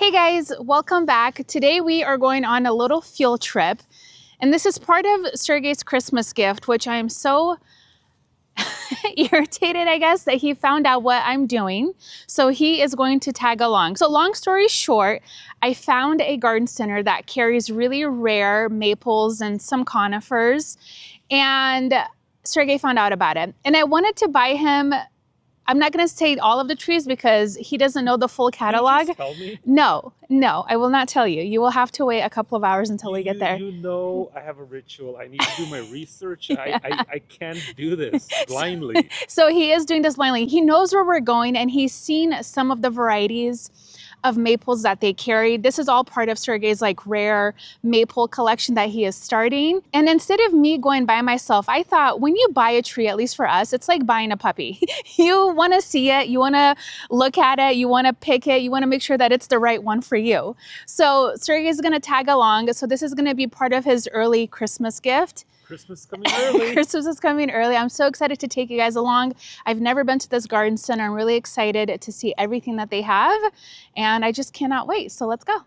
Hey guys, welcome back. Today we are going on a little field trip, and this is part of Sergey's Christmas gift, which I am so irritated, I guess, that he found out what I'm doing. So he is going to tag along. So long story short, I found a garden center that carries really rare maples and some conifers, and Sergey found out about it. And I wanted to buy him, I'm not going to say all of the trees because he doesn't know the full catalog. Can you just tell me? No, I will not tell you. You will have to wait a couple of hours until we get there. You know, I have a ritual. I need to do my research. Yeah. I can't do this blindly. So he is doing this blindly. He knows where we're going, and he's seen some of the varieties of maples that they carry. This is all part of Sergey's like rare maple collection that he is starting. And instead of me going by myself, I thought when you buy a tree, at least for us, it's like buying a puppy. You want to see it, you want to look at it, you want to pick it, you want to make sure that it's the right one for you. So Sergey's going to tag along. So this is going to be part of his early Christmas gift. Christmas coming early. Christmas is coming early. I'm so excited to take you guys along. I've never been to this garden center. I'm really excited to see everything that they have, and I just cannot wait. So let's go.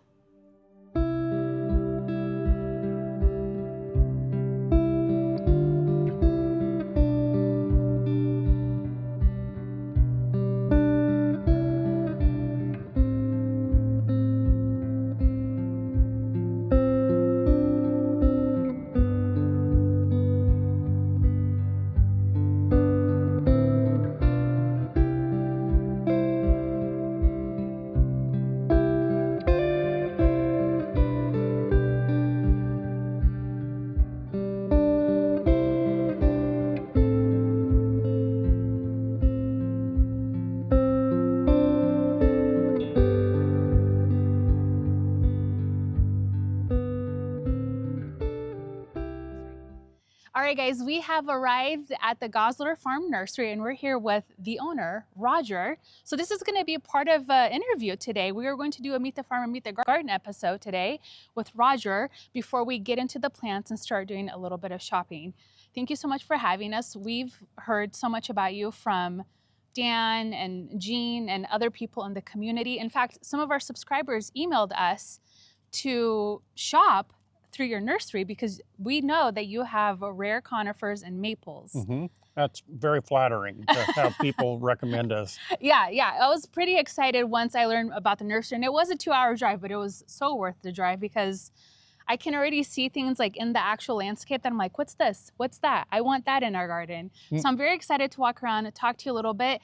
All right, guys, we have arrived at the Gosler Farm Nursery, and we're here with the owner, Roger. So this is going to be a part of an interview today. We are going to do a Meet the Farm and Meet the Garden episode today with Roger before we get into the plants and start doing a little bit of shopping. Thank you so much for having us. We've heard so much about you from Dan and Jean and other people in the community. In fact, some of our subscribers emailed us to shop through your nursery because we know that you have rare conifers and maples. Mm-hmm. That's very flattering to have people recommend us. Yeah. I was pretty excited once I learned about the nursery, and it was a 2-hour drive, but it was so worth the drive because I can already see things like in the actual landscape that I'm like, what's this? What's that? I want that in our garden. Mm-hmm. So I'm very excited to walk around and talk to you a little bit.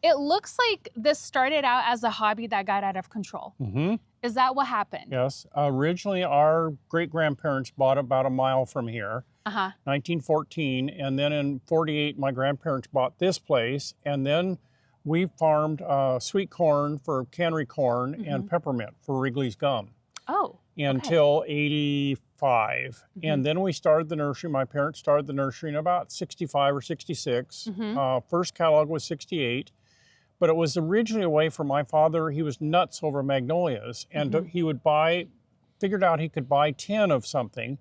It looks like this started out as a hobby that got out of control. Mm-hmm. Is that what happened? Yes. Originally, our great-grandparents bought about a mile from here, 1914. And then in 48, my grandparents bought this place. And then we farmed sweet corn for cannery corn and peppermint for Wrigley's gum. Oh, until 85. And then we started the nursery. My parents started the nursery in about 65 or 66. First catalog was 68. But it was originally a way for my father. He was nuts over magnolias, and he would figured out he could buy 10 of something,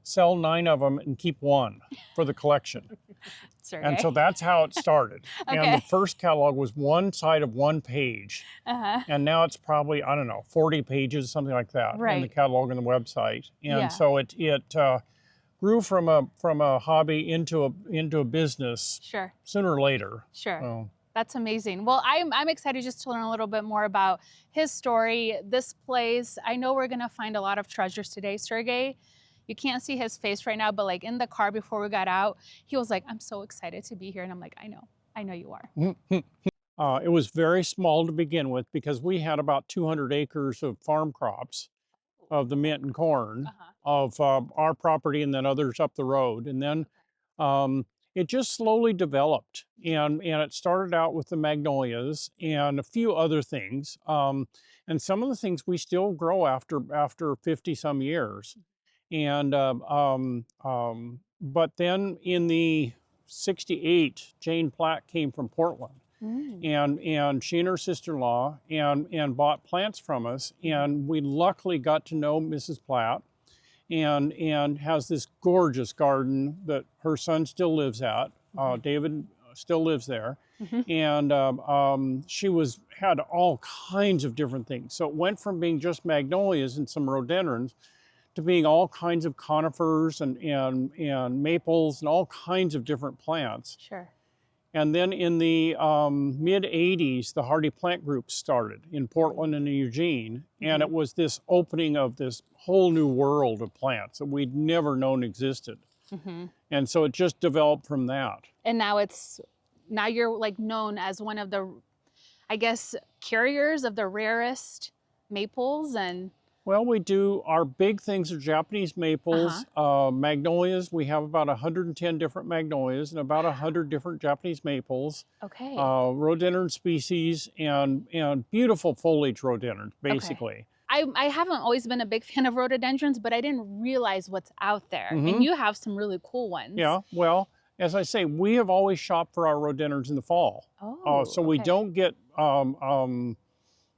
sell 9 of them, and keep 1 for the collection. And so that's how it started. And the first catalog was one side of 1 page. And now it's probably, I don't know, 40 pages, something like that, in the catalog and the website. And so it grew from a hobby into a business sooner or later. So. That's amazing. Well, I'm excited just to learn a little bit more about his story, this place. I know we're going to find a lot of treasures today. Sergey, you can't see his face right now, but like in the car before we got out, he was like, I'm so excited to be here. And I'm like, I know you are. It was very small to begin with because we had about 200 acres of farm crops of the mint and corn of our property and then others up the road. And then it just slowly developed, and it started out with the magnolias and a few other things, and some of the things we still grow after 50 some years, and but then in the 68, Jane Platt came from Portland, and she and her sister-in-law and bought plants from us, and we luckily got to know Mrs. Platt. And has this gorgeous garden that her son still lives at. David still lives there. and she had all kinds of different things. So it went from being just magnolias and some rhododendrons to being all kinds of conifers and maples and all kinds of different plants. Sure. And then in the mid-'80s, the hardy plant group started in Portland and in Eugene, and it was this opening of this whole new world of plants that we'd never known existed. And so it just developed from that. And now you're like known as one of the, I guess, carriers of the rarest maples and... Well, we do, our big things are Japanese maples, magnolias. We have about 110 different magnolias and about 100 different Japanese maples. Okay. Rhododendron species and beautiful foliage rhododendrons, basically. Okay. I haven't always been a big fan of rhododendrons, but I didn't realize what's out there. And you have some really cool ones. Yeah, well, as I say, we have always shopped for our rhododendrons in the fall. So we don't get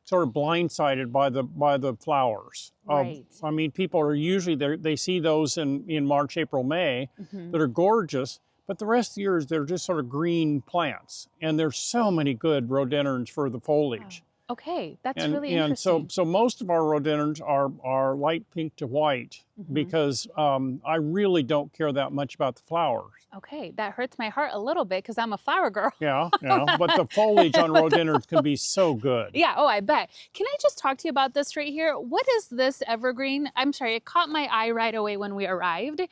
sort of blindsided by the flowers. Right. I mean, people are usually there, they see those in March, April, May that are gorgeous, but the rest of the year they're just sort of green plants. And there's so many good rhododendrons for the foliage. Okay, that's really interesting. And so most of our rhododendrons are light pink to white because I really don't care that much about the flowers. Okay, that hurts my heart a little bit because I'm a flower girl. Yeah, but the foliage on rhododendrons can be so good. Yeah, oh, I bet. Can I just talk to you about this right here? What is this evergreen? I'm sorry, it caught my eye right away when we arrived.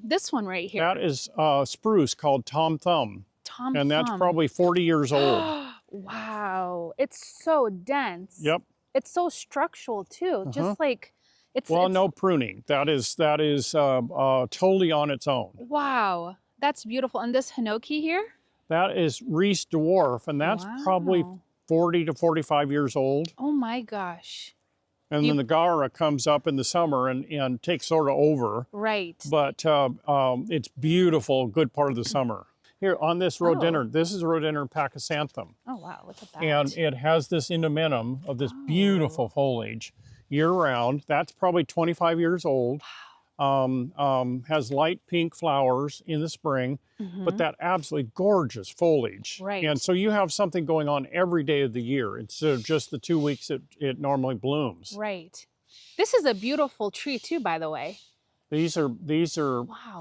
This one right here. That is spruce called Tom Thumb. Tom And Thumb. that's probably 40 years old. Wow, it's so dense. Yep. It's so structural too, just like it's... Well, no pruning. That is totally on its own. Wow, that's beautiful. And this hinoki here? That is Reese dwarf, and that's probably 40 to 45 years old. Oh my gosh. And then the Gara comes up in the summer and takes sort of over. Right. But it's beautiful, good part of the summer. Here on this rhododendron, this is rhododendron pachysanthem. Oh wow, look at that. And it has this indomentum of this beautiful foliage year-round. That's probably 25 years old. Has light pink flowers in the spring, but that absolutely gorgeous foliage. Right. And so you have something going on every day of the year instead of just the 2 weeks it normally blooms. Right. This is a beautiful tree too, by the way. These are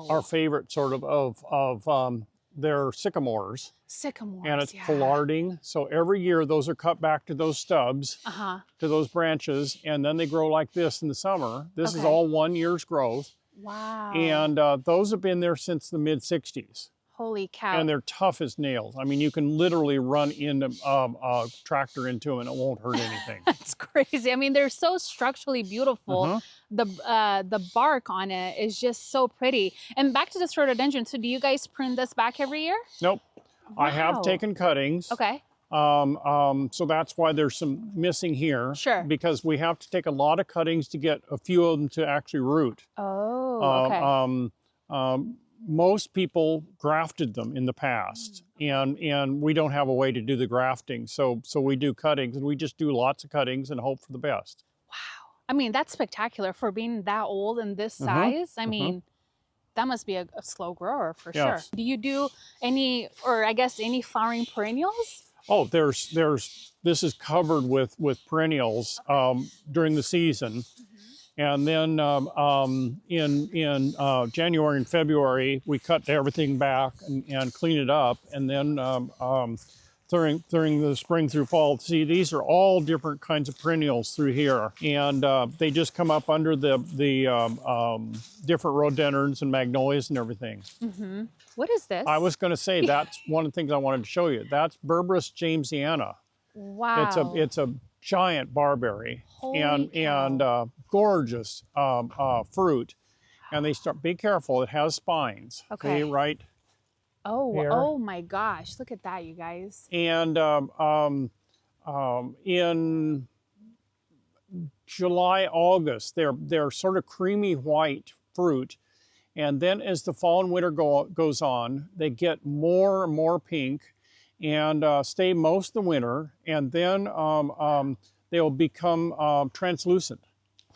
our favorite sort of they're sycamores. Sycamores, and it's pollarding. So every year those are cut back to those stubs, to those branches, and then they grow like this in the summer. This is all 1 year's growth. Wow. And those have been there since the mid-'60s. Holy cow. And they're tough as nails. I mean, you can literally run into a tractor into them and it won't hurt anything. That's crazy. I mean, they're so structurally beautiful. The bark on it is just so pretty. And back to this rhododendron. So do you guys prune this back every year? Nope. Wow. I have taken cuttings. Okay. So that's why there's some missing here. Sure. Because we have to take a lot of cuttings to get a few of them to actually root. Oh, okay. Most people grafted them in the past, and we don't have a way to do the grafting. So we do cuttings, and we just do lots of cuttings and hope for the best. Wow. I mean, that's spectacular for being that old and this size. I mean, that must be a slow grower for sure. Do you do any, or I guess any flowering perennials? Oh, this is covered with perennials during the season. And then in January and February, we cut everything back and clean it up. And then during the spring through fall, see, these are all different kinds of perennials through here. And they just come up under the different rhododendrons and magnolias and everything. What is this? I was going to say, that's one of the things I wanted to show you. That's Berberis jamesiana. Wow. It's a giant barberry. And gorgeous fruit, and they start. Be careful; it has spines. Okay. Right. Oh, here. Oh my gosh! Look at that, you guys. And in July, August, they're sort of creamy white fruit, and then as the fall and winter goes on, they get more and more pink, and stay most of the winter, and then they'll become translucent.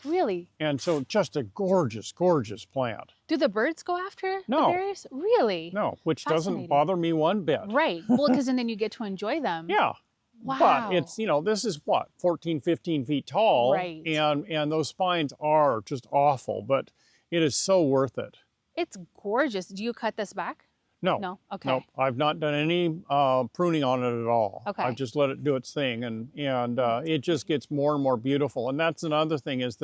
Really? And so just a gorgeous, gorgeous plant. Do the birds go after the No. berries? Really? No, which doesn't Fascinating. bother me one bit. Right. Well, because then you get to enjoy them. Yeah. Wow. But it's, this is what, 14, 15 feet tall. Right. And those spines are just awful, but it is so worth it. It's gorgeous. Do you cut this back? No. No? Okay. No, I've not done any pruning on it at all. Okay. I've just let it do its thing, and it just gets more and more beautiful. And that's another thing is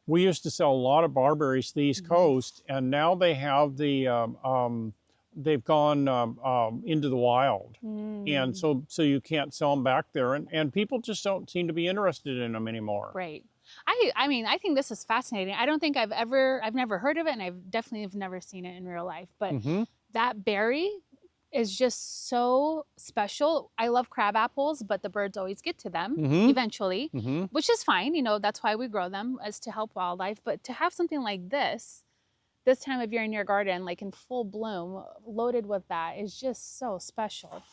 we used to sell a lot of barberries to the East Coast, and now they have they've gone into the wild, and so you can't sell them back there, and people just don't seem to be interested in them anymore. Right. I mean, I think this is fascinating. I don't think I've never heard of it, and I've definitely have never seen it in real life. But that berry is just so special. I love crab apples, but the birds always get to them eventually, which is fine. That's why we grow them, is to help wildlife. But to have something like this time of year in your garden, like in full bloom, loaded with that, is just so special.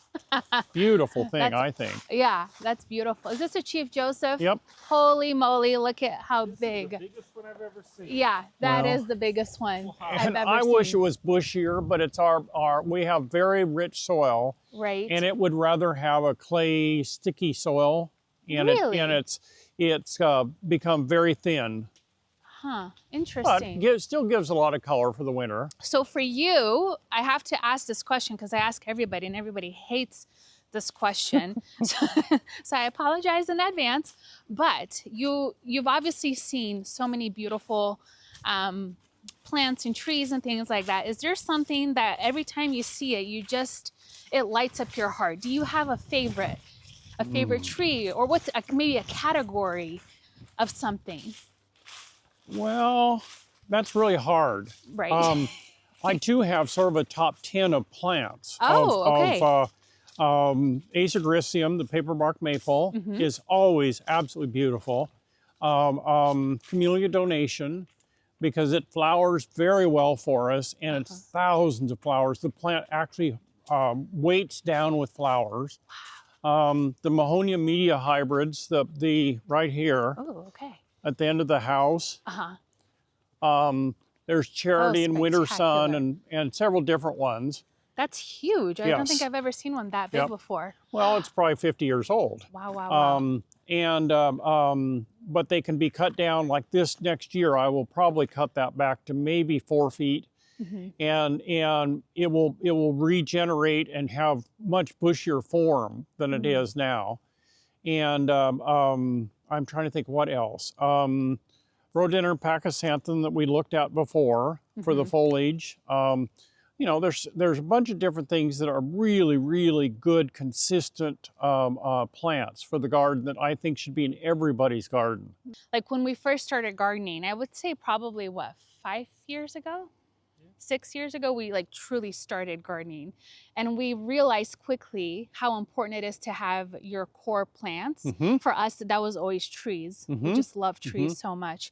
Beautiful thing, I think. Yeah, that's beautiful. Is this a Chief Joseph? Yep. Holy moly, look at how big. This is the biggest one I've ever seen. Yeah, that is the biggest one I've ever I seen. wish it was bushier, but it's we have very rich soil. Right. And it would rather have a clay, sticky soil. And Really? it's become very thin. Huh, But interesting. it still gives a lot of color for the winter. So for you, I have to ask this question because I ask everybody and everybody hates this question. So I apologize in advance, but you've obviously seen so many beautiful plants and trees and things like that. Is there something that every time you see it, it lights up your heart? Do you have a favorite tree, or what's maybe a category of something? Well, that's really hard. Right. I do have sort of a top 10 of plants. Okay. Acergricium, the paperbark maple, is always absolutely beautiful. Camellia donation, because it flowers very well for us, and it's thousands of flowers. The plant actually weights down with flowers. The Mahonia media hybrids, the right here. Oh, okay. At the end of the house. There's Charity and Winter Sun and several different ones. That's huge. I don't think I've ever seen one that big before. Well, it's probably 50 years old. Wow. But they can be cut down like this next year. I will probably cut that back to maybe 4 feet. And it will regenerate and have much bushier form than it is now. And I'm trying to think what else. Rhododendron pachysanthem that we looked at before for the foliage. There's a bunch of different things that are really, really good, consistent plants for the garden that I think should be in everybody's garden. Like when we first started gardening, I would say probably 5 years ago? 6 years ago, we truly started gardening, and we realized quickly how important it is to have your core plants. For us, that was always trees. We just love trees so much.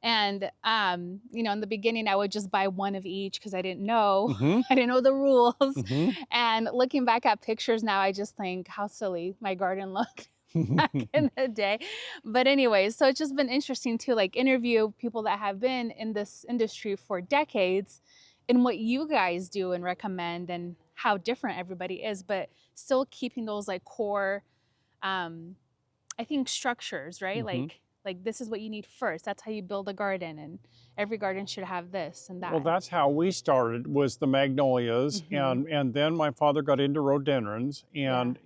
And, in the beginning, I would just buy one of each because I didn't know. I didn't know the rules. And looking back at pictures now, I just think how silly my garden looked back in the day. But anyways, so it's just been interesting to interview people that have been in this industry for decades and what you guys do and recommend and how different everybody is, but still keeping those core, I think, structures, right? Like this is what you need first. That's how you build a garden, and every garden should have this and that. Well, that's how we started, was the magnolias, and then my father got into rhododendrons, and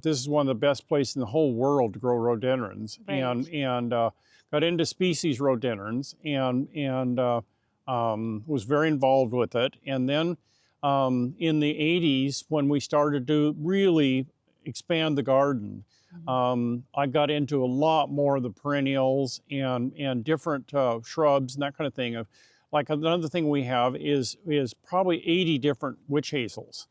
this is one of the best places in the whole world to grow rhododendrons, and got into species rhododendrons, and was very involved with it. And then in the 80s, when we started to really expand the garden, I got into a lot more of the perennials and different shrubs and that kind of thing. Like another thing we have is probably 80 different witch hazels.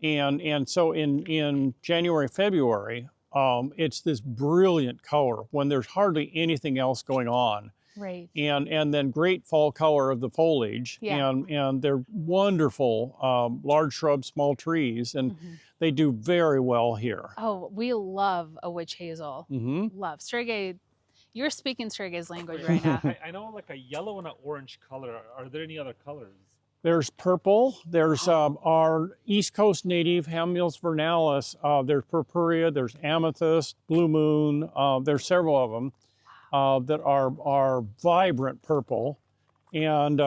And so in January, February, it's this brilliant color when there's hardly anything else going on. Right. And then great fall color of the foliage. And they're wonderful large shrubs, small trees, and they do very well here. Oh, we love a witch hazel. Love. Sergey, You're speaking Sergey's language right now. I know like a yellow and an orange color. Are there any other colors? There's purple. There's our East Coast native, Hamilis vernalis. There's purpurea. There's amethyst, blue moon. There's several of them that are vibrant purple. And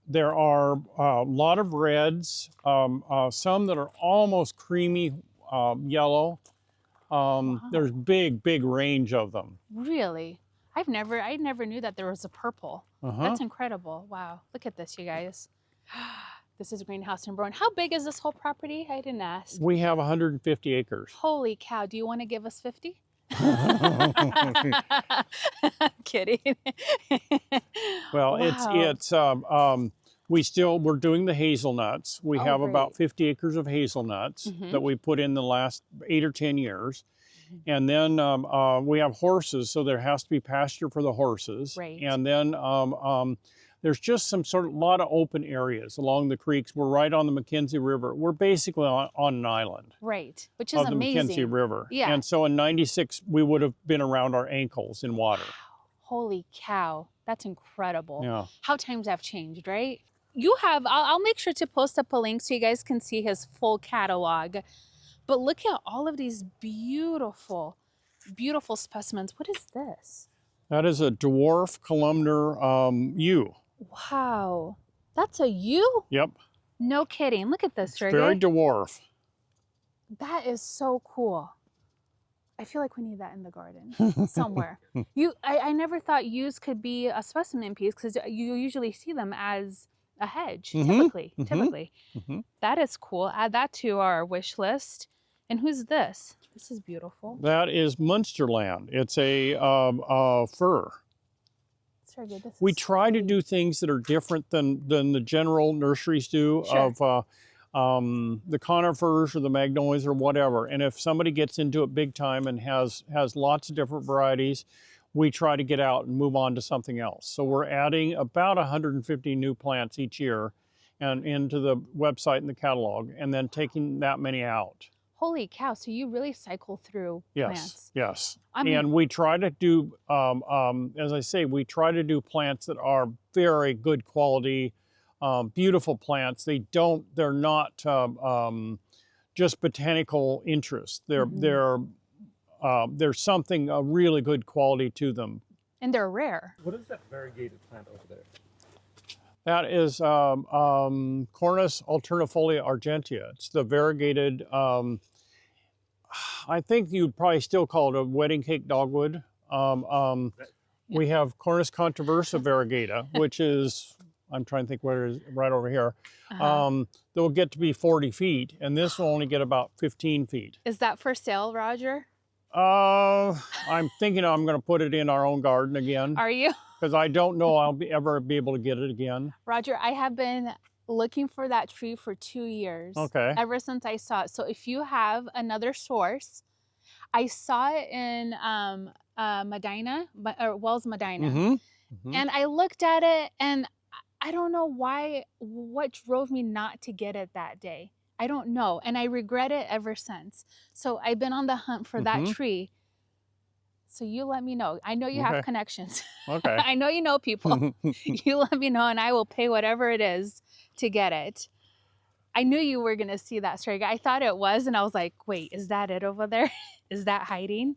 there are a lot of reds, some that are almost creamy yellow. There's big range of them. Really? I never knew that there was a purple. That's incredible. Wow. Look at this, you guys. This is greenhouse number 1. How big is this whole property? I didn't ask. We have 150 acres. Holy cow. Do you want to give us 50? Kidding. Well, wow. we're doing the hazelnuts. We have about 50 acres of hazelnuts that we put in the last 8 or 10 years. And then we have horses, so there has to be pasture for the horses. Right. And then there's just some sort of lot of open areas along the creeks. We're right on the McKenzie River. We're basically on an island. Right, which is of the amazing. McKenzie River. Yeah. And so in '96, we would have been around our ankles in water. Holy cow, that's incredible. Yeah. How times have changed, right? You have, I'll make sure to post up a link so you guys can see his full catalog. But look at all of these beautiful, beautiful specimens. What is this? That is a dwarf columnar yew. Wow, that's a yew? Yep. No kidding. Look at this, It's Sergey. very dwarf. That is so cool. I feel like we need that in the garden somewhere. I never thought yews could be a specimen piece because you usually see them as a hedge, typically. That is cool. Add that to our wish list. And who's this? This is beautiful. That is Munsterland. It's a fir. Sergey, this We is try to sweet. do things that are different than the general nurseries do of the conifers or the magnolias or whatever. And if somebody gets into it big time and has lots of different varieties, we try to get out and move on to something else. So we're adding about 150 new plants each year and into the website and the catalog, and then taking that many out. Holy cow, so you really cycle through plants. Yes. I mean, And we try to do, as I say, we try to do plants that are very good quality, beautiful plants. They're not just botanical interest. There's something really good quality to them. and they're rare. What is that variegated plant over there? That is Cornus alternifolia argentea. It's the variegated, I think you'd probably still call it a wedding cake dogwood. We have Cornus controversa variegata, which is, I'm trying to think where it is, right over here. They'll get to be 40 feet, and this will only get about 15 feet. Is that for sale, Roger? I'm thinking I'm going to put it in our own garden again. Are you? Because I don't know I'll ever be able to get it again. Roger, I have been looking for that tree for 2 years. Okay. Ever since I saw it. So if you have another source, I saw it in Medina, or Wells, Medina. And I looked at it and I don't know what drove me not to get it that day. I don't know. And I regret it ever since. So I've been on the hunt for that tree. So you let me know. I know you have connections. Okay. I know you know people. You let me know and I will pay whatever it is to get it. I knew you were going to see that, Sergey. I thought it was, and I was like, wait, is that it over there? Is that hiding?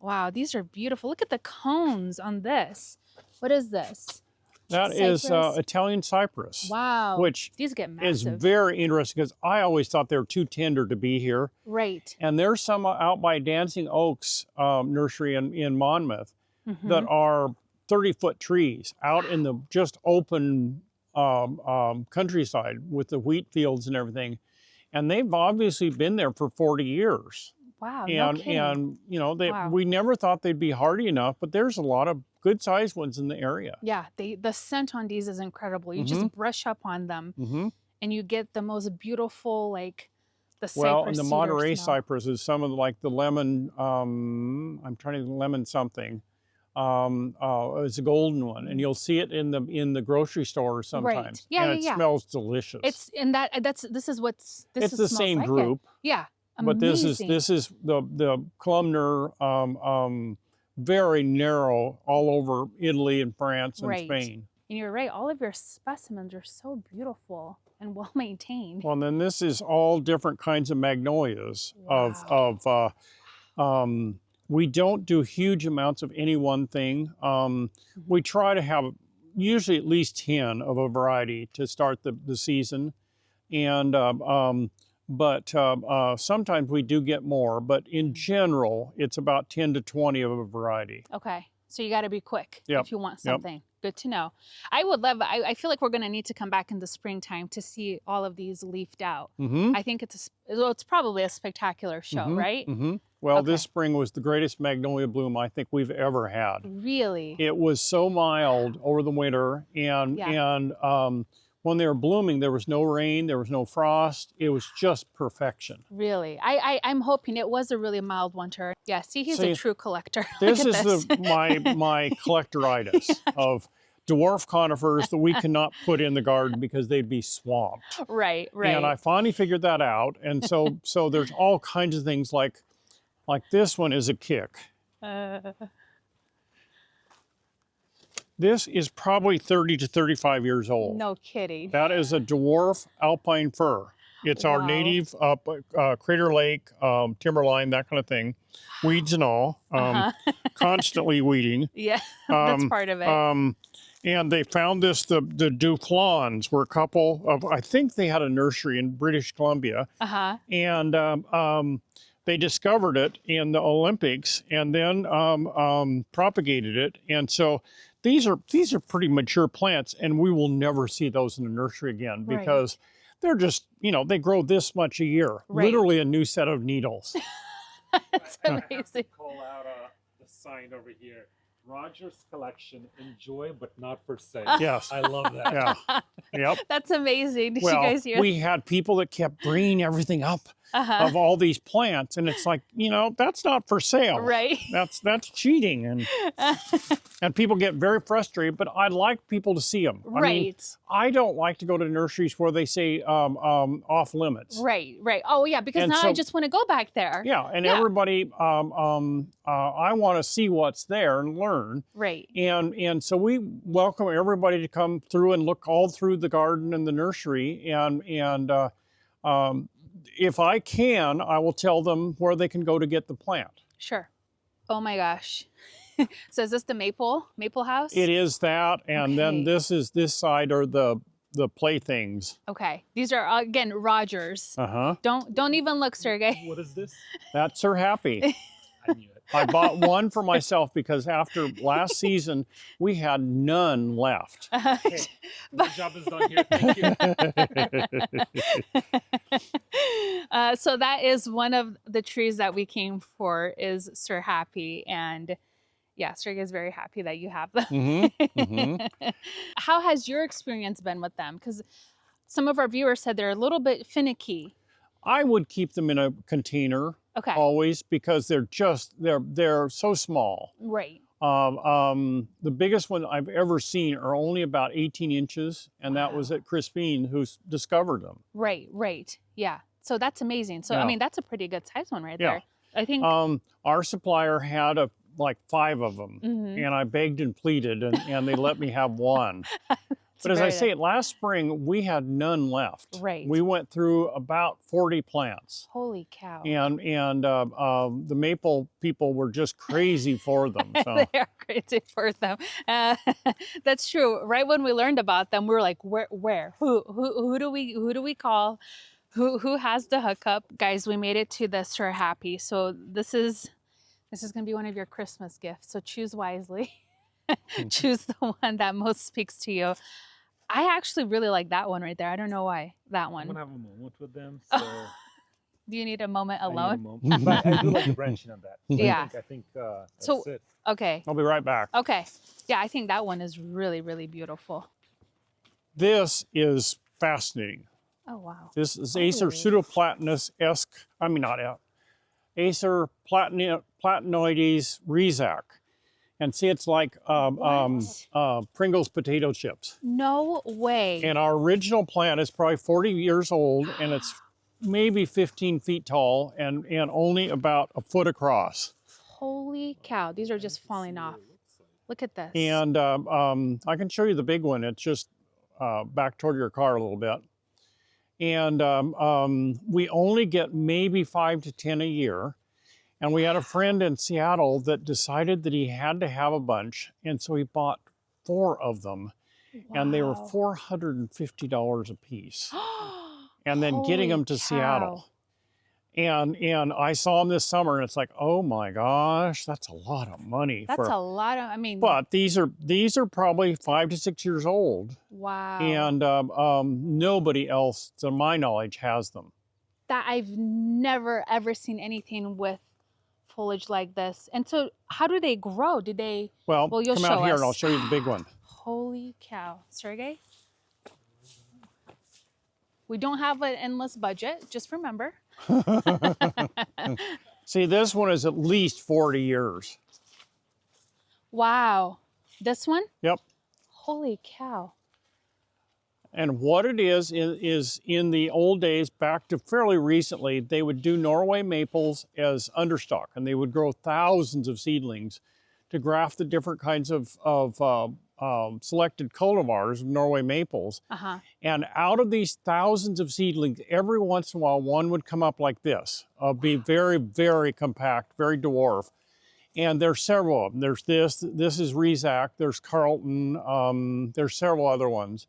Wow, these are beautiful. Look at the cones on this. What is this? That is Italian cypress. Wow. Which these get is massive. very interesting because I always thought they were too tender to be here. Right. And there's some out by Dancing Oaks Nursery in Monmouth that are 30-foot trees out in the just open countryside with the wheat fields and everything. And they've obviously been there for 40 years. Wow, And, no kidding. and you know, we never thought they'd be hardy enough, but there's a lot of good-sized ones in the area. Yeah, the scent on these is incredible. You just brush up on them, and you get the most beautiful, like, the cypress Well, and the cedar Monterey smell. cypress is some of the, the lemon, I'm trying to think, lemon something. It's a golden one, and you'll see it in the grocery store sometimes. Right. Yeah, and it smells delicious. It's in that. This is it's the same like group. It. Yeah. But Amazing. this is the columnar very narrow all over Italy and France and Right. Spain. And you're right, all of your specimens are so beautiful and well maintained. Well, and then this is all different kinds of magnolias. Wow. We don't do huge amounts of any one thing. We try to have usually at least 10 of a variety to start the season. And but sometimes we do get more, but in general, it's about 10 to 20 of a variety. Okay, so you got to be quick Yep. if you want something. Good to know. I would love, I feel like we're going to need to come back in the springtime to see all of these leafed out. Mm-hmm. I think it's probably a spectacular show, Mm-hmm. right? Mm-hmm. Well, Okay. this spring was the greatest magnolia bloom I think we've ever had. Really? It was so mild over the winter, and when they were blooming, there was no rain, there was no frost. It was just perfection. Really? I'm hoping it was a really mild winter. Yeah, see, he's a true collector. This Look at is my collectoritis of dwarf conifers that we cannot put in the garden because they'd be swamped. Right, right. And I finally figured that out. And so there's all kinds of things like this one is a kick. This is probably 30 to 35 years old. No kidding. That is a dwarf alpine fir. It's our Wow. native Crater Lake, timberline, that kind of thing. Weeds and all, constantly weeding. Yeah, that's part of it. And they found this, the Duflons were a couple of, I think they had a nursery in British Columbia. And they discovered it in the Olympics and then propagated it. And so these are pretty mature plants, and we will never see those in the nursery again because they're just, they grow this much a year, literally a new set of needles. That's amazing. I have to call out the sign over here. Roger's collection, enjoy but not for sale. Yes. I love that. Yeah. Yep. That's amazing. Did Well, you guys hear? we had people that kept bringing everything up of all these plants, and it's like, that's not for sale. Right. That's cheating, and people get very frustrated. But I like people to see them. I mean, I don't like to go to nurseries where they say off limits. Right. Oh yeah, because And now so- I just want to go back there. Yeah, and everybody, I want to see what's there and learn. Right. And so we welcome everybody to come through and look all through the garden and the nursery. And if I can, I will tell them where they can go to get the plant. Sure. Oh my gosh. So is this the maple house? It is that, and then this side are the playthings. Okay. These are again Rogers. Don't even look, Sergey. What is this? That's her happy. I knew it. I bought one for myself because after last season, we had none left. Hey, my job is done here. Thank you. So that is one of the trees that we came for is Sir Happy, and yeah, Sergey is very happy that you have them. How has your experience been with them? Because some of our viewers said they're a little bit finicky. I would keep them in a container always because they're so small. Right. The biggest one I've ever seen are only about 18 inches, and that was at Crispine, who discovered them. Right. Yeah. So that's amazing. So, I mean, that's a pretty good size one right there. I think our supplier had like 5 of them, and I begged and pleaded, and they let me have one. But as I say, last spring, we had none left. Right. We went through about 40 plants. Holy cow. And the maple people were just crazy for them. So. They are crazy for them. That's true. Right when we learned about them, we were like, where? Who do we call? Who has the hookup? Guys, we made it to the Sir Happy. So this is going to be one of your Christmas gifts. So choose wisely. Choose the one that most speaks to you. I actually really like that one right there. I don't know why. That one. I'm going to have a moment with them. So do you need a moment I need a alone? moment. But I do like the branching on that. Yeah. I think that's So- it. Okay. I'll be right back. Okay. Yeah, I think that one is really, really beautiful. This is fascinating. Oh, wow. This is Acer pseudoplatanus-esque, Acer platanoides rhezac. And see, it's like Pringles potato chips. No way. And our original plant is probably 40 years old, and it's maybe 15 feet tall and only about a foot across. Holy cow, these are just falling off. Look at this. And I can show you the big one. It's just back toward your car a little bit. And we only get maybe 5 to 10 a year. And we had a friend in Seattle that decided that he had to have a bunch. And so he bought 4 of them. Wow. And they were $450 a piece. And then getting them to Seattle. And I saw them this summer, and it's like, oh my gosh, that's a lot of money. That's a lot of, I mean. But these are probably 5 to 6 years old. Wow. And nobody else, to my knowledge, has them. That I've never ever seen anything with foliage like this. And so, how do they grow? Do they? Well, you'll come show out here us. and I'll show you the big one. Holy cow, Sergey. We don't have an endless budget. Just remember. See, this one is at least 40 years. Wow. This one? Yep. Holy cow. And what it is in the old days, back to fairly recently, they would do Norway maples as understock, and they would grow thousands of seedlings to graft the different kinds of selected cultivars of Norway maples. And out of these thousands of seedlings, every once in a while, one would come up like this. Be very, very compact, very dwarf. And there's several of them. There's this is Rizak, there's Carlton, there's several other ones.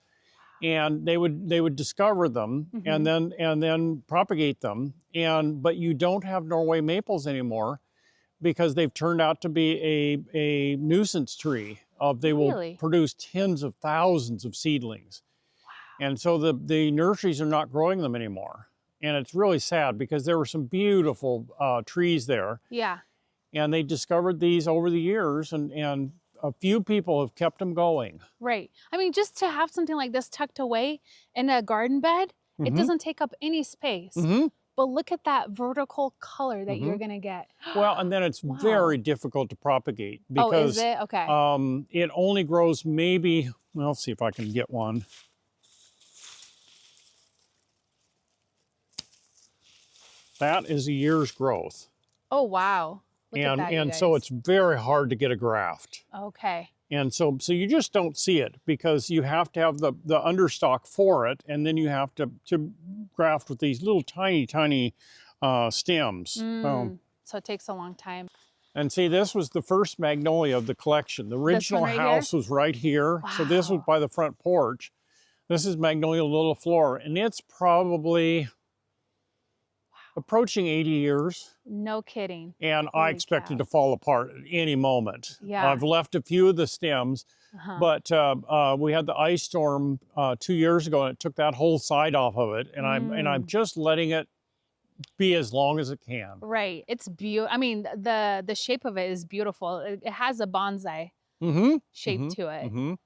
And they would discover them and then propagate them. But you don't have Norway maples anymore because they've turned out to be a nuisance tree. They will produce tens of thousands of seedlings. Wow. And so the nurseries are not growing them anymore. And it's really sad because there were some beautiful trees there. Yeah. And they discovered these over the years, and a few people have kept them going. Right. I mean, just to have something like this tucked away in a garden bed, it doesn't take up any space. But look at that vertical color that you're going to get. Well, and then it's very difficult to propagate because oh, is it? Okay. It only grows maybe, well, let's see if I can get one. That is a year's growth. Oh, wow. Look at that, and so it's very hard to get a graft. Okay. And so you just don't see it because you have to have the understock for it, and then you have to graft with these little tiny stems. So it takes a long time. And see, this was the first magnolia of the collection. The original house was right here. Wow. So this was by the front porch. This is Magnolia Liliflora, and it's probably approaching 80 years. No kidding. And I expect it to fall apart at any moment. Yeah. I've left a few of the stems, but we had the ice storm 2 years ago, and it took that whole side off of it. And I'm just letting it be as long as it can. Right. It's beautiful. I mean, the shape of it is beautiful. It has a bonsai shape to it.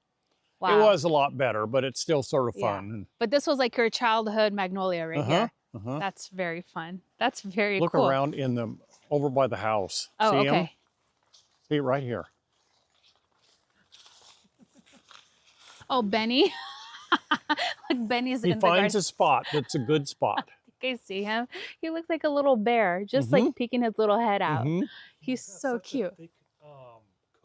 Wow. It was a lot better, but it's still sort of fun. But this was like your childhood magnolia right here. That's very fun. That's very cool. Look around over by the house. Oh, see okay. Him? See it right here. Oh, Benny. Look, Benny's in the garden. He finds a spot that's a good spot. I see him. He looks like a little bear, just like peeking his little head out. He's so cute. Thick,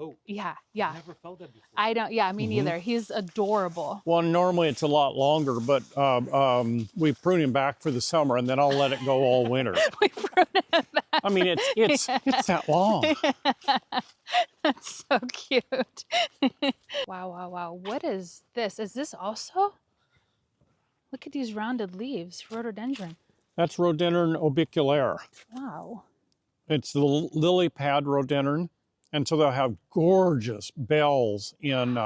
coat. Yeah. I never felt that before. I don't. Yeah, me neither. He's adorable. Well, normally it's a lot longer, but we prune him back for the summer, and then I'll let it go all winter. We prune him back. I mean, it's that long. That's so cute. Wow. What is this? Is this also? Look at these rounded leaves, rhododendron. That's rhododendron obiculaire. Wow. It's the lily pad rhododendron. And so they'll have gorgeous bells in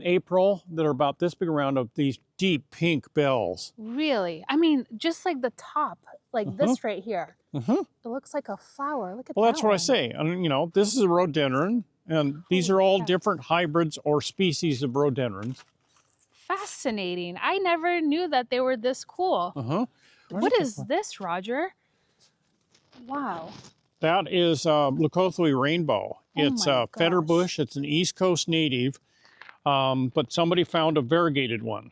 April that are about this big around, of these deep pink bells. Really? I mean, just like the top, like this right here. It looks like a flower. Look at that. Well, that's what I say. And, this is a rhododendron, and these are all different hybrids or species of rhododendrons. Fascinating. I never knew that they were this cool. What is this, Roger? Wow. That is Leucothoe rainbow. It's a fetterbush. It's an East Coast native, but somebody found a variegated one.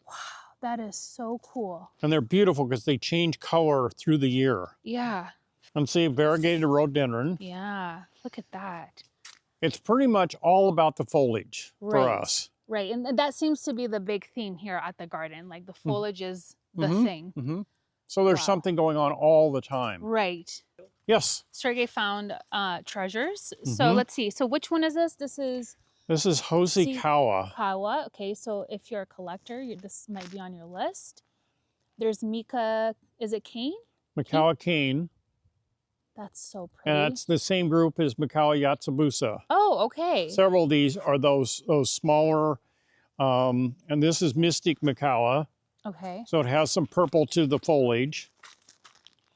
Wow, that is so cool. And they're beautiful because they change color through the year. Yeah, And see, variegated rhododendron. Yeah, look at that. It's pretty much all about the foliage for us. Right, and that seems to be the big theme here at the garden. Like the foliage is the thing. So there's something going on all the time. Right. Yes. Sergey found treasures. So let's see. So which one is this? This is Hosokawa. Kawa. Okay, so if you're a collector, this might be on your list. There's Mika, is it cane? Mikawa cane. That's so pretty. And that's the same group as Mikawa Yatsubusa. Oh, okay. Several of these are those smaller, and this is Mystic Mikawa. Okay. So it has some purple to the foliage.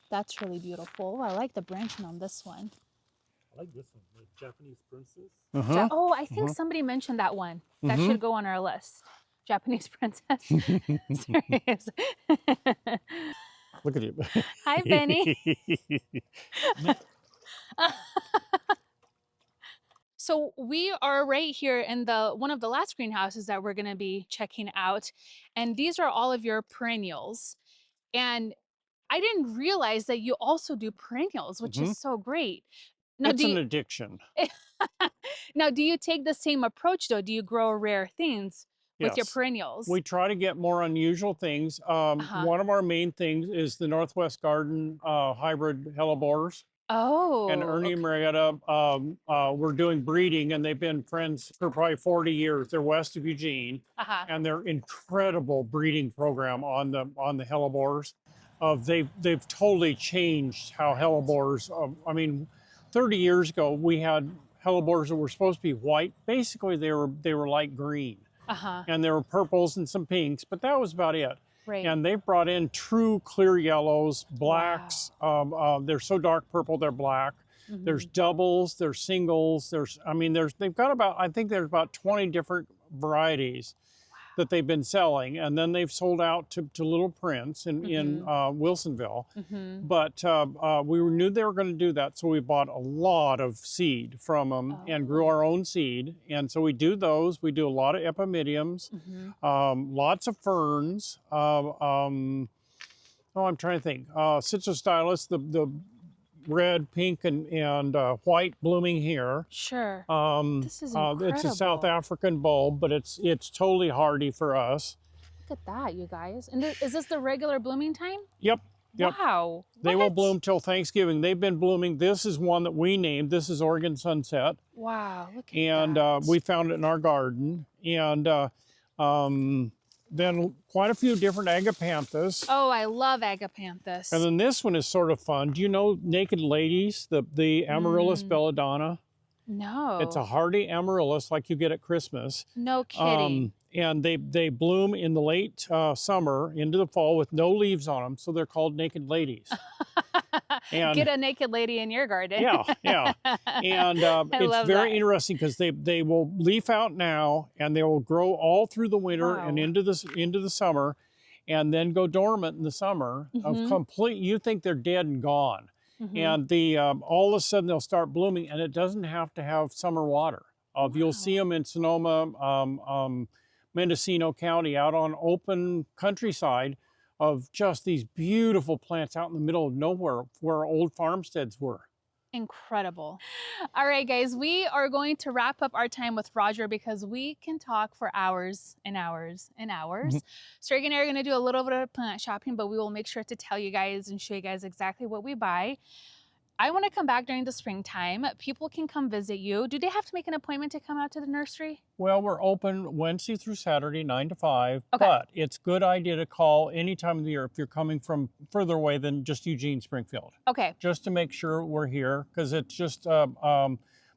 That's really beautiful. Oh, I like the branching on this one. I like this one, the Japanese princess. Oh, I think somebody mentioned that one. That should go on our list. Japanese princess. Serious. Look at you. Hi, Benny. So we are right here in one of the last greenhouses that we're going to be checking out. And these are all of your perennials. And I didn't realize that you also do perennials, which is so great. Now, it's an addiction. Now, do you take the same approach, though? Do you grow rare things with your perennials? We try to get more unusual things. One of our main things is the Northwest Garden hybrid hellebores. Oh. And Ernie and Marietta, we're doing breeding, and they've been friends for probably 40 years. They're west of Eugene, and they're incredible breeding program on the hellebores. They've totally changed how hellebores. I mean, 30 years ago, we had hellebores that were supposed to be white. Basically, they were light green, and there were purples and some pinks, but that was about it. Right. And they've brought in true clear yellows, blacks. Wow. They're so dark purple, they're black. There's doubles, there's singles. They've got I think there's about 20 different varieties that they've been selling, and then they've sold out to Little Prince in Wilsonville. But we knew they were going to do that, so we bought a lot of seed from them and grew our own seed. And so we do those. We do a lot of epimediums, lots of ferns. I'm trying to think. Citrostylus, the red, pink, and white blooming here. Sure. This is incredible. It's a South African bulb, but it's totally hardy for us. Look at that, you guys. And is this the regular blooming time? Yep. Wow. They will bloom till Thanksgiving. They've been blooming. This is one that we named. This is Oregon Sunset. Wow, look at that. And we found it in our garden. And then quite a few different agapanthus. Oh, I love agapanthus. And then this one is sort of fun. Do you know Naked Ladies, the Amaryllis belladonna? No. It's a hardy amaryllis like you get at Christmas. No kidding. And they bloom in the late summer into the fall with no leaves on them, so they're called Naked Ladies. And get a naked lady in your garden. Yeah. And it's very interesting because they will leaf out now, and they will grow all through the winter and into the summer, and then go dormant in the summer. You think they're dead and gone, and all of a sudden they'll start blooming, and it doesn't have to have summer water. You'll see them in Sonoma, Mendocino County, out on open countryside, of just these beautiful plants out in the middle of nowhere where old farmsteads were. Incredible. All right, guys, we are going to wrap up our time with Roger because we can talk for hours and hours and hours. Sergey and I are going to do a little bit of plant shopping, but we will make sure to tell you guys and show you guys exactly what we buy. I want to come back during the springtime. People can come visit you. Do they have to make an appointment to come out to the nursery? Well, we're open Wednesday through Saturday, 9 to 5. Okay. But it's a good idea to call any time of the year if you're coming from further away than just Eugene, Springfield. Okay. Just to make sure we're here, because it's just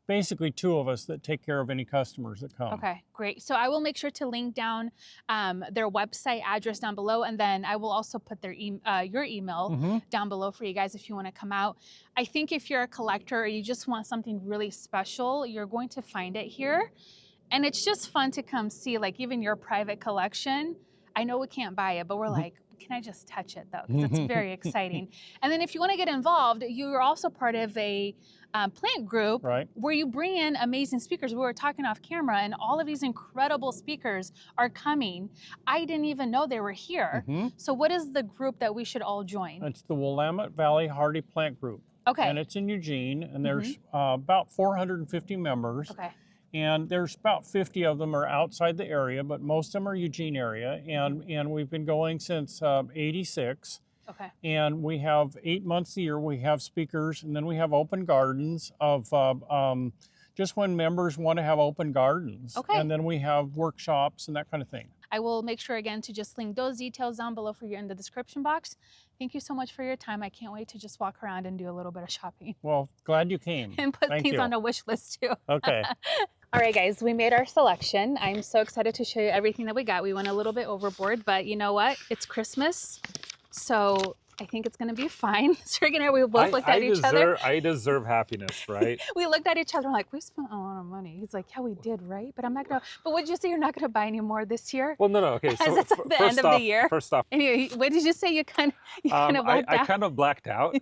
basically two of us that take care of any customers that come. Okay, great. So I will make sure to link down their website address down below, and then I will also put their your email down below for you guys if you want to come out. I think if you're a collector or you just want something really special, you're going to find it here. And it's just fun to come see, like even your private collection. I know we can't buy it, but we're like, can I just touch it though? Because it's very exciting. And then if you want to get involved, you're also part of a plant group where you bring in amazing speakers. We were talking off camera, and all of these incredible speakers are coming. I didn't even know they were here. So what is the group that we should all join? It's the Willamette Valley Hardy Plant Group. Okay. And it's in Eugene, and there's about 450 members. Okay. And there's about 50 of them are outside the area, but most of them are Eugene area. And we've been going since '86. Okay. And we have 8 months a year. We have speakers, and then we have open gardens of just when members want to have open gardens. Okay. And then we have workshops and that kind of thing. I will make sure again to just link those details down below for you in the description box. Thank you so much for your time. I can't wait to just walk around and do a little bit of shopping. Well, glad you came. And put Thank things you. on a wish list too. Okay. All right, guys, we made our selection. I'm so excited to show you everything that we got. We went a little bit overboard, but you know what? It's Christmas, so I think it's gonna be fine. Sergey and I, we both looked at each other. I deserve happiness, right? We looked at each other like, we spent a lot of money. He's like, yeah, we did, right? But I'm not gonna, but would you say you're not gonna buy any more this year? Well, no, okay. So As it's at the end of the year. First off, Anyway, what did you say? You kind of I kind of blacked out,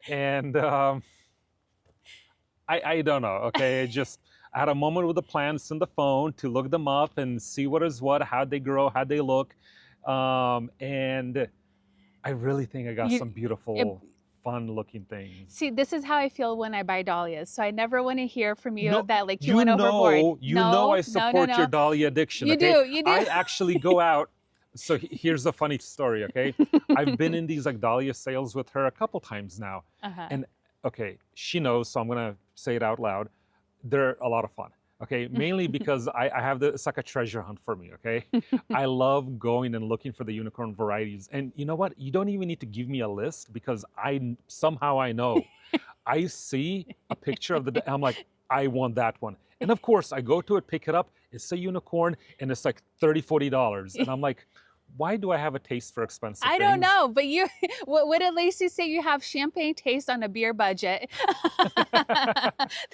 and I don't know. Okay, I had a moment with the plants in the phone to look them up and see what is what, how they grow, how they look, and I really think I got some beautiful, fun-looking things. See, this is how I feel when I buy dahlias. So I never want to hear from you No, that like you went overboard. You know I support your dahlia addiction. You okay? do, you do. I actually go out. So here's a funny story, okay? I've been in these like dahlia sales with her a couple times now. And okay, she knows, so I'm gonna say it out loud. They're a lot of fun, okay? Mainly because I have it's like a treasure hunt for me, okay? I love going and looking for the unicorn varieties. And you know what? You don't even need to give me a list because somehow I know. I see a picture of I'm like, I want that one. And of course, I go to it, pick it up. It's a unicorn, and it's like $30, $40. And I'm like, why do I have a taste for expensive things? I don't know, but you, what did Lacey say? You have champagne taste on a beer budget.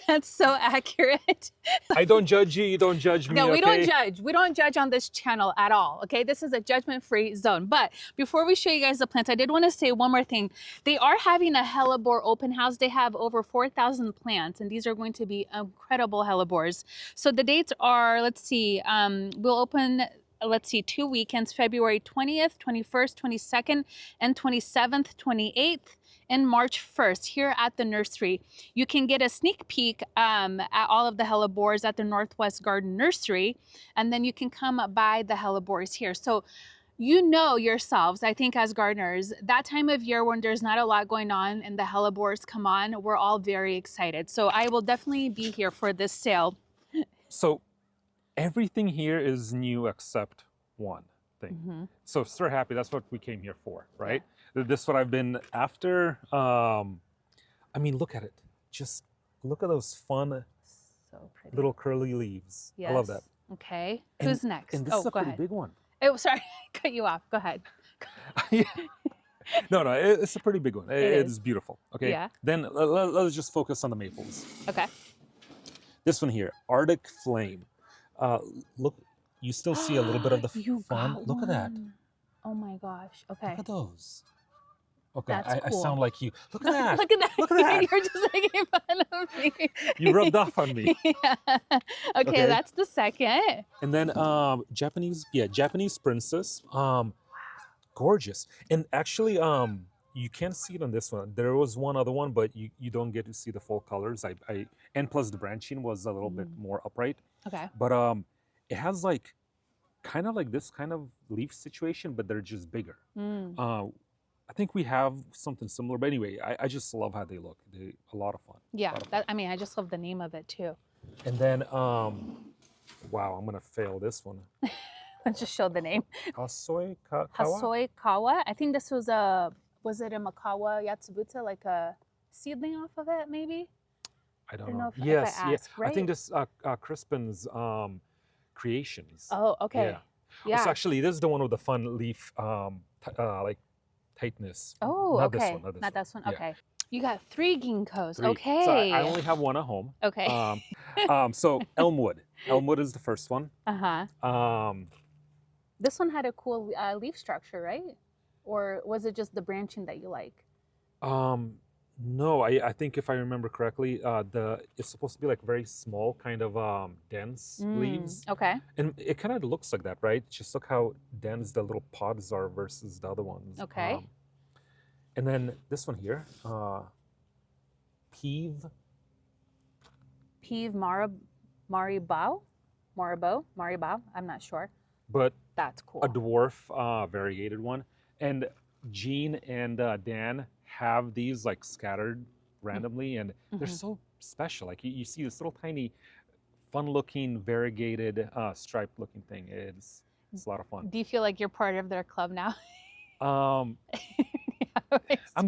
That's so accurate. I don't judge you, you don't judge me. No, we okay? don't judge. We don't judge on this channel at all. Okay, this is a judgment-free zone. But before we show you guys the plants, I did want to say one more thing. They are having a hellebore open house. They have over 4,000 plants, and these are going to be incredible hellebores. So the dates are, let's see, we'll open, let's see, 2 weekends, February 20th, 21st, 22nd, and 27th, 28th, and March 1st here at the nursery. You can get a sneak peek at all of the hellebores at the Northwest Garden Nursery, and then you can come buy the hellebores here. So you know yourselves, I think as gardeners, that time of year when there's not a lot going on and the hellebores come on, we're all very excited. So I will definitely be here for this sale. So everything here is new except one thing. So so happy, that's what we came here for, right? Yeah. This is what I've been after. I mean, look at it. Just look at those fun So pretty. little curly leaves. Yes. I love that. Okay, who's next? And this is a go pretty ahead. big one. Oh, sorry, I cut you off. Go ahead. No, it's a pretty big one. It is beautiful. Okay. Yeah. Then let's just focus on the maples. Okay. This one here, Arctic Flame. Look, you still see a little bit of the You fun. got Look at that. one. Oh my gosh. Okay. Look at those. Okay, That's I cool. sound like you. Look at that. Look at that. Look at that. You're just making fun of me. You rubbed off on me. Yeah. Okay, that's the second. And then Japanese princess. Gorgeous. And actually, you can't see it on this one. There was one other one, but you don't get to see the full colors. And plus the branching was a little bit more upright. Okay. But it has like kind of like this kind of leaf situation, but they're just bigger. I think we have something similar, but anyway, I just love how they look. They're a lot of fun. Yeah, I mean, I just love the name of it too. And then, wow, I'm gonna fail this one. Let's just show the name. Hasoi Kawa? Hasoi Kawa. I think this was was it a Makawa Yatsubutsu, like a seedling off of it, maybe? I don't know. If Yes, I ask, right? I think this Crispin's creations. Oh, okay. Yeah. So actually, this is the one with the fun leaf, like tightness. Oh, not okay. This one, Not this one. Yeah. Okay. You got 3 ginkgos. 3. Okay. So I only have one at home. Okay. So Elmwood. Elmwood is the first one. This one had a cool leaf structure, right? Or was it just the branching that you like? No, I think if I remember correctly, it's supposed to be like very small, kind of dense leaves. Okay. And it kind of looks like that, right? Just look how dense the little pods are versus the other ones. Okay. And then this one here, Peeve Maribao? I'm not sure. but That's cool. a dwarf variegated one. And Jean and Dan have these like scattered randomly, and they're so special. Like you see this little tiny, fun-looking variegated striped-looking thing. It's a lot of fun. Do you feel like you're part of their club now? I'm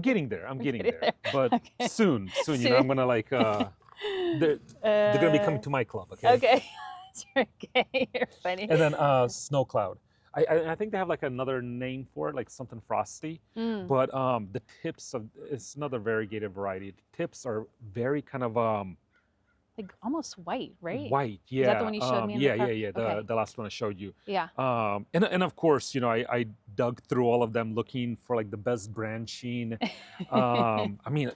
getting there. I'm getting there. But Okay. soon, you know, I'm gonna like they're gonna be coming to my club. Okay. Okay. Okay, you're funny. And then snow cloud. I think they have like another name for it, like something frosty. But the tips of it's another variegated variety. The tips are very kind of like almost white, right? white. Yeah. Is that the one you showed me in the car? Yeah. Okay. The last one I showed you. Yeah. And of course, you know, I dug through all of them looking for like the best branching. I mean,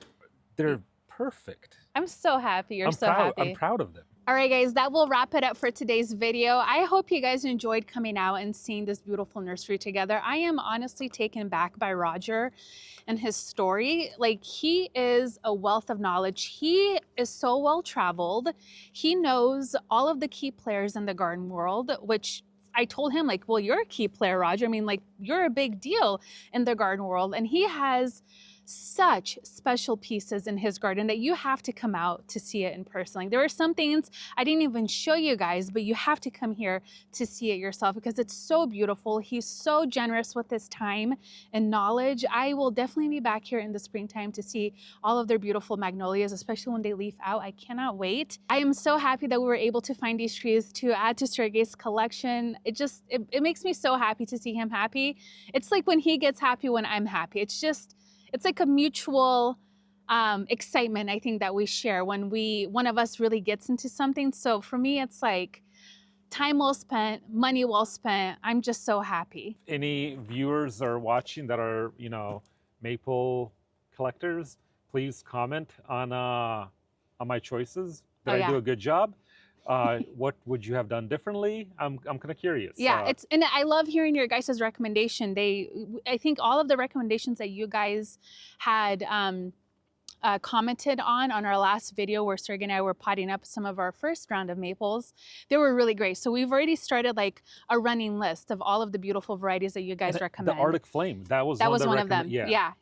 they're perfect. I'm so happy. You're so proud. happy. I'm proud of them. All right, guys, that will wrap it up for today's video. I hope you guys enjoyed coming out and seeing this beautiful nursery together. I am honestly taken back by Roger and his story. Like, he is a wealth of knowledge. He is so well traveled. He knows all of the key players in the garden world, which I told him, like, well, you're a key player, Roger. I mean, like, you're a big deal in the garden world. And he has such special pieces in his garden that you have to come out to see it in person. Like, there are some things I didn't even show you guys, but you have to come here to see it yourself because it's so beautiful. He's so generous with his time and knowledge. I will definitely be back here in the springtime to see all of their beautiful magnolias, especially when they leaf out. I cannot wait. I am so happy that we were able to find these trees to add to Sergey's collection. It makes me so happy to see him happy. It's like when he gets happy when I'm happy. It's like a mutual excitement, I think, that we share when one of us really gets into something. So for me, it's like time well spent, money well spent. I'm just so happy. Any viewers are watching that are, you know, maple collectors, please comment on my choices. Did I do a good job? What would you have done differently? I'm kind of curious. Yeah, and I love hearing your guys' recommendation. I think all of the recommendations that you guys had commented on our last video where Sergey and I were potting up some of our first round of maples, they were really great. So we've already started like a running list of all of the beautiful varieties that you guys recommend. The Arctic Flame, that was one of them. Yeah.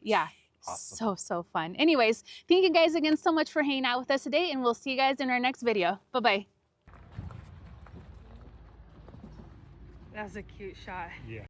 Awesome. So fun. Anyways, thank you guys again so much for hanging out with us today, and we'll see you guys in our next video. Bye-bye. That's a cute shot. Yeah.